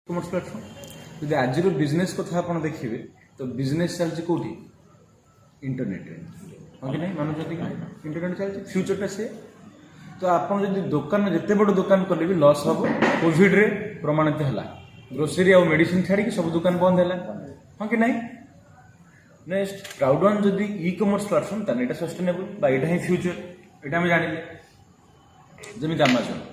commerce platform जब आज business कथा आप देखिए तो बिजनेस चलती कौटी इंटरनेट हाँ कि नहीं मानुंट इंटरनेट चलती फ्यूचरटा से तो आप दुकान जिते बड़ दुकान कले भी लॉस हम कोविड रे प्रमाणित है ग्रोसरी आ मेडिसिन छाड़ी सब दुकान बंद है हाँ कि नहीं नेक्स्ट क्राउड वन जदि ई कॉमर्स प्लेटफॉर्म ताने एटा सस्टेनेबल एटा ही फ्यूचर एटा हम जानिले जमी अमेजन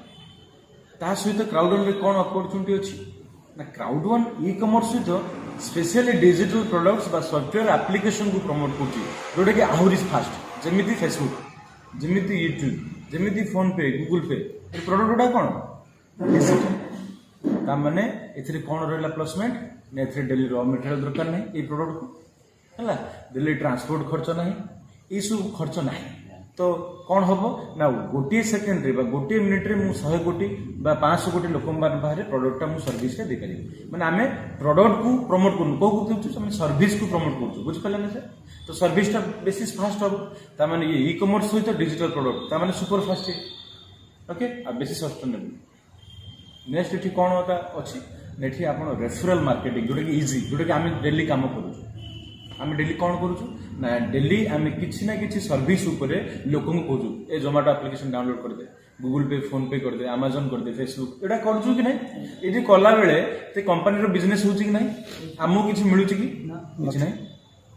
ता सहित क्राउड वन रे कौन अपॉर्चुनिटी अच्छी ना क्राउड वन ई कॉमर्स सहित स्पेशली डिजिटल प्रोडक्ट्स बा सॉफ्टवेयर एप्लिकेशन को प्रमोट करछि जोटा कि आहुरी फास्ट जमिति फेसबुक जमिति यूट्यूब जमिति फोन पे गूगल पे प्रोडक्ट गुडा कौन ता माने एथिरे कौन रहला प्लसमेंट ने एथिरे डेली रॉ मटेरियल दरकार नहीं ए प्रोडक्ट को हला डेली ट्रांसपोर्ट खर्च नहीं ये सब खर्च नहीं तो कौन हम ना गोटे सेकेंड रे गोटे मिनिट रे मु 100 कोटी 500 कोटी लोक बाहर प्रोडक्टा मु सर्विस रे देखारी माने आमे प्रोडक्ट को प्रमोट करू को कहू हम सर्विस को प्रमोट करू बुझ पाले ना सर तो सर्विस टा बेसिस फास्ट हम ता माने ये ई कॉमर्स सहित डिजिटल प्रोडक्ट ता माने सुपर फास्ट ओके आ बेसिस सस्टेनेबल नेक्स्ट एठी कौन होता अछि नेठी आपण रेफरल मार्केटिंग जोटा कि इजी जोटा कि आमे डेली काम करू आम डेली कौन करूँ ना डेली आम किसी ना किसी सर्विस उपरे लोक कहूँ ए जोमाटो एप्लिकेशन डाउनलोड करदे गूगल पे फोन पे करदे अमेजन करदे फेसबुक एटा करूँ कि नहीं ये कला बेले ते कंपनी बिजनेस होची कि नहीं आमको किसी मिलूँ कि किसी नहीं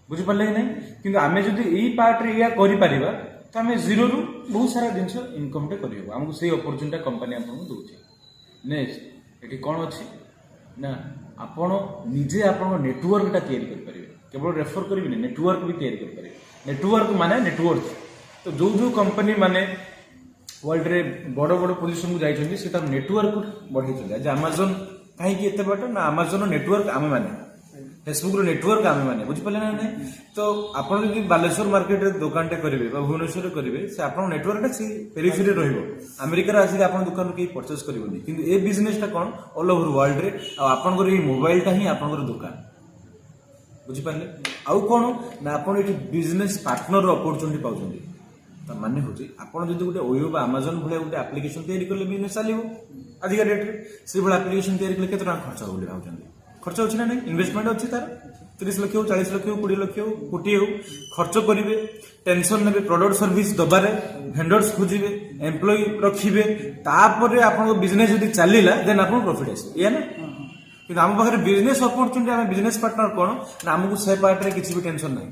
बुझिपारे कि नहीं कि आम जब यही पार्ट रे या करिपारिबा तो आम जीरो रु बहुत सारा जिनस इनकम टे करबो हमको से अपॉर्चुनिटी कंपनी आपको दउछि नेक्स्ट एठी कौन अछि ना आपण निजे आपण नेटवर्क टा तैयारी कर परिबे केवल रेफर करेंगे नेटवर्क भी तैयारी करेंगे नेटवर्क माने नेटवर्क तो जो जो कंपनी माने वर्ल्ड रे बड़ बड़ पोजीशन को जाइछन्ती से तार नेटवर्क बढ़ाई आज अमेजन कहीं एत बाट ना अमेजन नेटवर्क आम माने फेसबुक नेटवर्क आम माने बुझिपारे ना नहीं तो आपड़ जब बालेश्वर मार्केट रे दुकान टे करेंगे भुवनेश्वर करेंगे से आप नेटवर्क सी पेरिफेरी रहिबो अमेरिका आसिक आप दुकान कहीं परचेस करेंगे कि ए बिजनेस टा कौन ऑल ओवर वर्ल्ड रे आपंकर ये मोबाइल टा ही आपंकर दुकान बुझिपारे आउ कौन ना आपड़ ये बिजनेस पार्टनर अपॉर्चुनिटी पाँच माने हूँ आपड़ जो गोटे ओयो अमेजन भाई गोटे एप्लिकेशन तैयारी कले बिजनेस चलो आजिका डेट्रे से भाई एप्लिकेशन तैयारी कले केते खर्च हो बोली भावुं खर्च अच्छी ना नहीं इन्वेस्टमेंट अच्छी तार 30 लाख हो 40 लाख हो 20 लाख हो कोटी हो खर्च करेंगे टेंशन ने प्रोडक्ट सर्विस दबारे भेंडर्स खोजे एम्प्लॉय रखिए तापर आप बिजनेस जब चलला देन आप प्रॉफिट आसे या ना कि आम पाखे बिजनेस अपॉर्चुनिटी आम बिजनेस पार्टनर कौन ना आमको से पार्ट रे किसी भी टेंशन नहीं